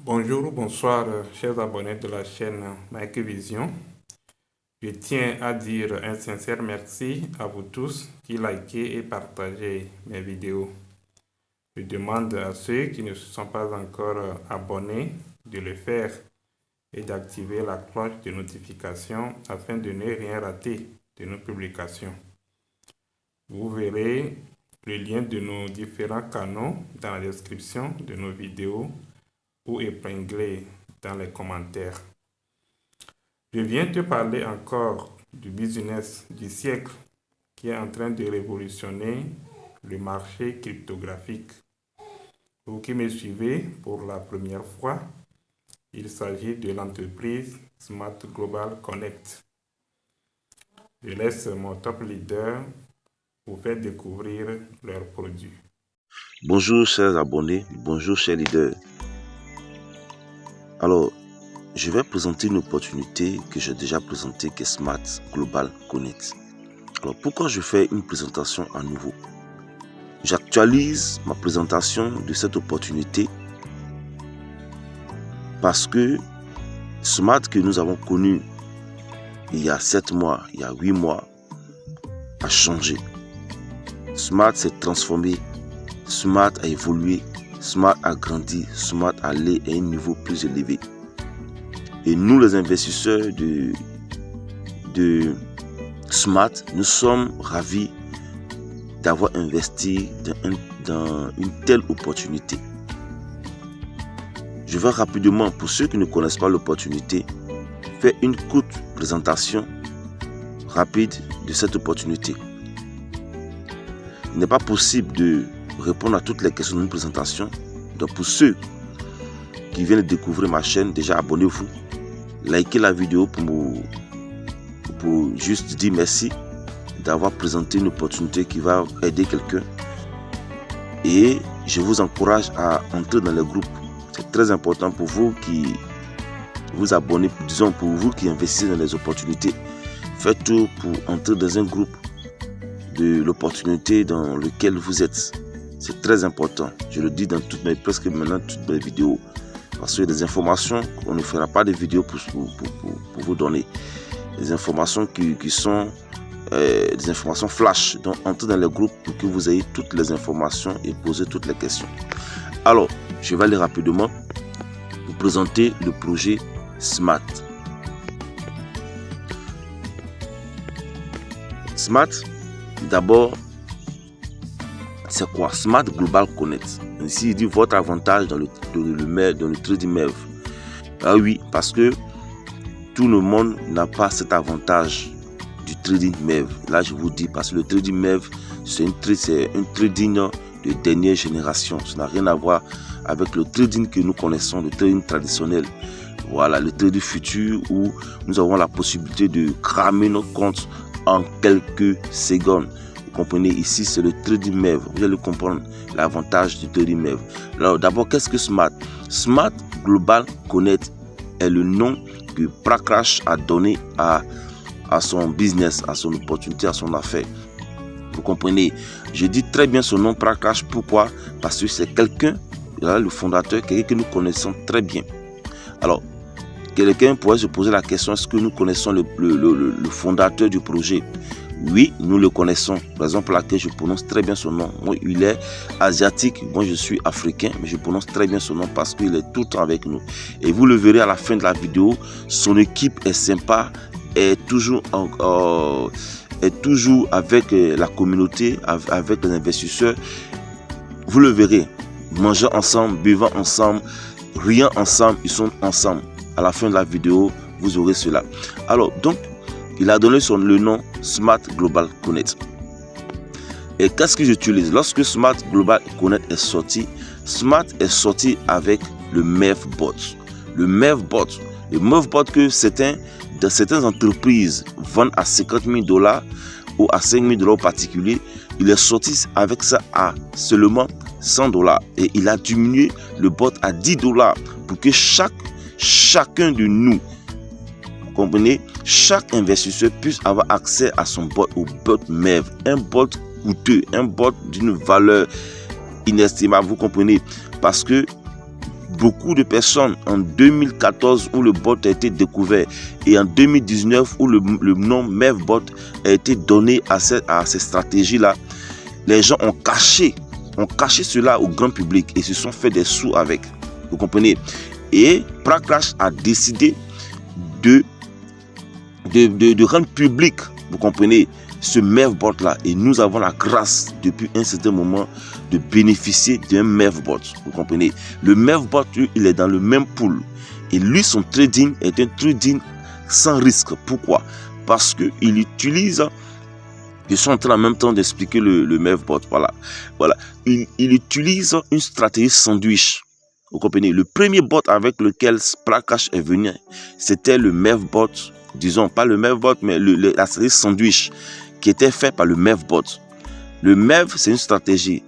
Bonjour ou bonsoir, chers abonnés de la chaîne Mike Vision. Je tiens à dire un sincère merci à vous tous qui likez et partagez mes vidéos. Je demande à ceux qui ne se sont pas encore abonnés de le faire et d'activer la cloche de notification afin de ne rien rater de nos publications. Vous verrez le lien de nos différents canaux dans la description de nos vidéos ou épinglé dans les commentaires. Je viens te parler encore du business du siècle qui est en train de révolutionner le marché cryptographique. Vous qui me suivez pour la première fois, il s'agit de l'entreprise Smart Global Connect. Je laisse mon top leader vous faire découvrir leurs produits. Bonjour chers abonnés, bonjour chers leaders. Alors, je vais présenter une opportunité que j'ai déjà présentée, qui est Smart Global Connect. Alors, pourquoi je fais une présentation à nouveau? J'actualise ma présentation de cette opportunité parce que Smart que nous avons connu il y a 7 mois, il y a 8 mois, a changé. Smart s'est transformé, Smart a évolué, Smart a grandi, Smart a allé à un niveau plus élevé. Et nous, les investisseurs de Smart, nous sommes ravis d'avoir investi dans une telle opportunité. Je vais rapidement, pour ceux qui ne connaissent pas l'opportunité, faire une courte présentation rapide de cette opportunité. Il n'est pas possible de répondre à toutes les questions de une présentation. Donc pour ceux qui viennent de découvrir ma chaîne, déjà abonnez-vous, likez la vidéo pour juste dire merci d'avoir présenté une opportunité qui va aider quelqu'un. Et je vous encourage à entrer dans le groupe. C'est très important pour vous qui vous abonnez, disons pour vous qui investissez dans les opportunités. Faites tout pour entrer dans un groupe de l'opportunité dans lequel vous êtes. C'est très important. Je le dis dans presque maintenant toutes mes vidéos. Parce qu'il y a des informations qu'on ne fera pas de vidéos pour vous donner. Des informations qui sont des informations flash. Donc entrez dans le groupe pour que vous ayez toutes les informations et poser toutes les questions. Alors, je vais aller rapidement vous présenter le projet Smart. Smart, d'abord, c'est quoi? Smart Global Connect. Ici, il dit votre avantage dans le trading MEV. Ah oui, parce que tout le monde n'a pas cet avantage du trading MEV. Là, je vous dis, parce que le trading MEV, c'est un trading de dernière génération. Ça n'a rien à voir avec le trading que nous connaissons, le trading traditionnel. Voilà, le trading futur où nous avons la possibilité de cramer nos comptes en quelques secondes. Vous comprenez, ici c'est le trading MEV. Vous allez comprendre l'avantage du trading MEV. Alors d'abord, qu'est-ce que Smart? Smart Global Connect est le nom que Prakash a donné à son business, à son opportunité, à son affaire. Vous comprenez, je dis très bien son nom Prakash. Pourquoi? Parce que c'est quelqu'un, le fondateur, quelqu'un que nous connaissons très bien. Alors, quelqu'un pourrait se poser la question, est-ce que nous connaissons le fondateur du projet? Oui, nous le connaissons. Raison pour laquelle je prononce très bien son nom. Moi, il est asiatique. Moi, je suis africain. Mais je prononce très bien son nom parce qu'il est tout le temps avec nous. Et vous le verrez à la fin de la vidéo. Son équipe est sympa. Est toujours avec la communauté, avec les investisseurs. Vous le verrez. Mangeant ensemble, buvant ensemble, riant ensemble. Ils sont ensemble. À la fin de la vidéo, vous aurez cela. Alors, donc, il a donné le nom Smart Global Connect. Et qu'est-ce que j'utilise? Lorsque Smart Global Connect est sorti, Smart est sorti avec le MEVBot. Le MEVBot que certaines entreprises vendent à $50,000 ou à $5,000 en particulier, il est sorti avec ça à seulement $100. Et il a diminué le bot à $10 pour que chacun de nous, vous comprenez, chaque investisseur puisse avoir accès à son bot, au bot MEV, un bot coûteux, un bot d'une valeur inestimable, vous comprenez, parce que beaucoup de personnes en 2014 où le bot a été découvert et en 2019 où le nom MEVBot a été donné à ces stratégies-là, les gens ont caché cela au grand public et se sont fait des sous avec. Vous comprenez? Et Pracash a décidé de rendre public, vous comprenez, ce MEVBot là, et nous avons la grâce depuis un certain moment de bénéficier d'un MEVBot, vous comprenez. Le MEVBot, lui, il est dans le même pool et lui, son trading est un trading sans risque. Pourquoi? Parce que il utilise, je suis en train en même temps d'expliquer le MEVBot, voilà, il utilise une stratégie sandwich. Vous comprenez? Le premier bot avec lequel Pracash est venu, c'était le MEVBot, disons pas le MEVBot, mais la stratégie sandwich qui était fait par le MEVBot. Le MEV, c'est une stratégie,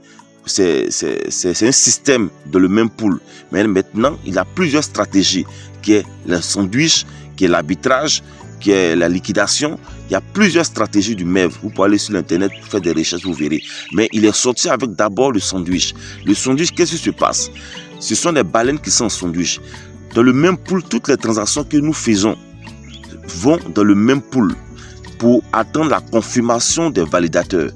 c'est un système de le même pool. Mais maintenant, il a plusieurs stratégies, qui est le sandwich, qui est l'arbitrage, qui est la liquidation. Il y a plusieurs stratégies du MEV. Vous pouvez aller sur l'internet, faire des recherches, vous verrez. Mais il est sorti avec d'abord le sandwich. Le sandwich, qu'est-ce qui se passe? Ce sont des baleines qui sont en sandwich. Dans le même pool, toutes les transactions que nous faisons vont dans le même pool pour attendre la confirmation des validateurs.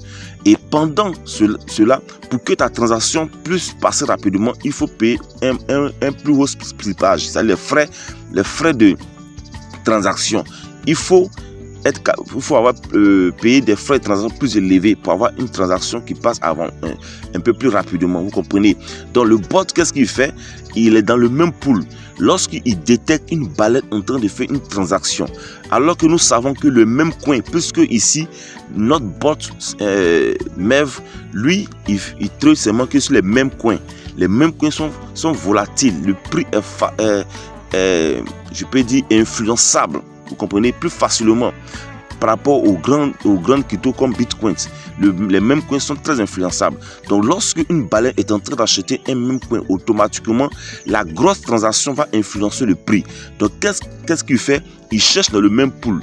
Et pendant cela, pour que ta transaction puisse passer rapidement, il faut payer un plus haut slippage, c'est-à-dire les frais de transaction. Il faut avoir payé des frais de transaction plus élevés pour avoir une transaction qui passe avant un peu plus rapidement, vous comprenez. Donc le bot, qu'est-ce qu'il fait? Il est dans le même pool. Lorsqu'il détecte une baleine en train de faire une transaction, alors que nous savons que le même coin, puisque ici notre bot MEV, lui, il trade seulement que sur les mêmes coins. Les mêmes coins sont volatiles. Le prix est je peux dire influençable, vous comprenez, plus facilement par rapport aux grandes cryptos comme Bitcoin. Les mêmes coins sont très influençables. Donc lorsque une baleine est en train d'acheter un même coin, automatiquement la grosse transaction va influencer le prix. Donc qu'est-ce qu'il fait? Il cherche dans le même pool.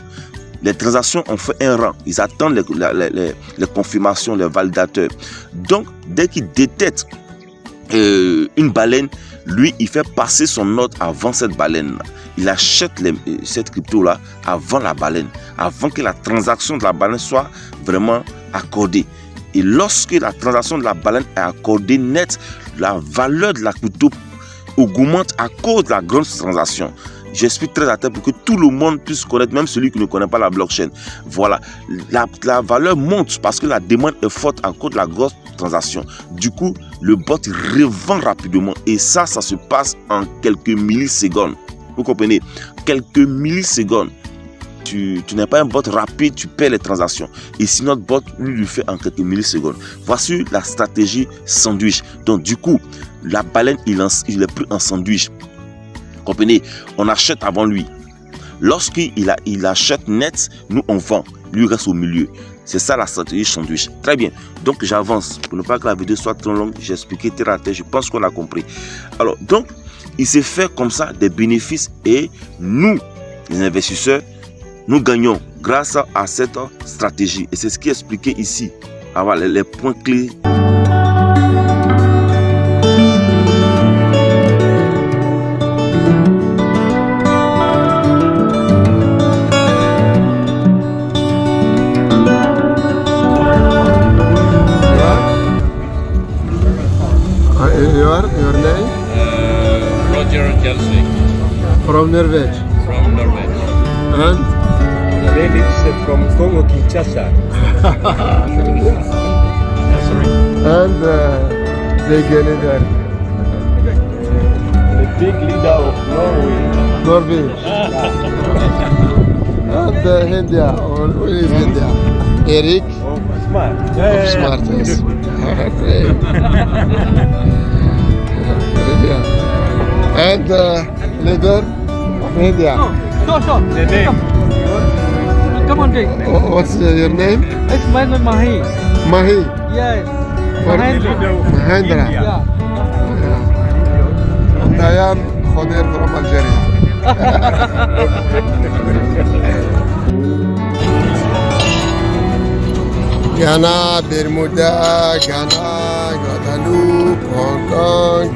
Les transactions ont fait un rang. Ils attendent les confirmations, les validateurs. Donc dès qu'il détecte une baleine, lui, il fait passer son ordre avant cette baleine-là. Il achète cette crypto-là avant la baleine, avant que la transaction de la baleine soit vraiment accordée. Et lorsque la transaction de la baleine est accordée net, la valeur de la crypto augmente à cause de la grande transaction. J'explique très à tête pour que tout le monde puisse connaître, même celui qui ne connaît pas la blockchain. Voilà, la valeur monte parce que la demande est forte à cause de la grosse transaction. Du coup, le bot revend rapidement et ça se passe en quelques millisecondes. Vous comprenez? Quelques millisecondes. Tu n'es pas un bot rapide, tu perds les transactions. Et si notre bot lui fait en quelques millisecondes. Voici la stratégie sandwich. Donc du coup, la baleine, il est pris en sandwich. Vous comprenez? On achète avant lui. Lorsqu'il achète net, nous on vend. Lui reste au milieu. C'est ça la stratégie sandwich. Très bien. Donc j'avance. Pour ne pas que la vidéo soit trop longue, j'ai expliqué terre à terre. Je pense qu'on a compris. Alors donc, il s'est fait comme ça des bénéfices et nous, les investisseurs, nous gagnons grâce à cette stratégie. Et c'est ce qui est expliqué ici. Alors, les points clés. Your name? Roger Jelsvik From Norway. from Norway. And Felix from Congo Kinshasa. and big leader, The big leader of Norway. Norway. and India. Who is India? Eric Of Smart. of Smart. Yes. Great. India. And leader of India. The name. Come on, Jake. What's your name? It's my name Mahi. Mahi. Yes. For Mahendra. Mahendra. Yeah. And I am Khadir from Algeria. Ghana, Bermuda, Ghana, Guadeloupe, Hong Kong,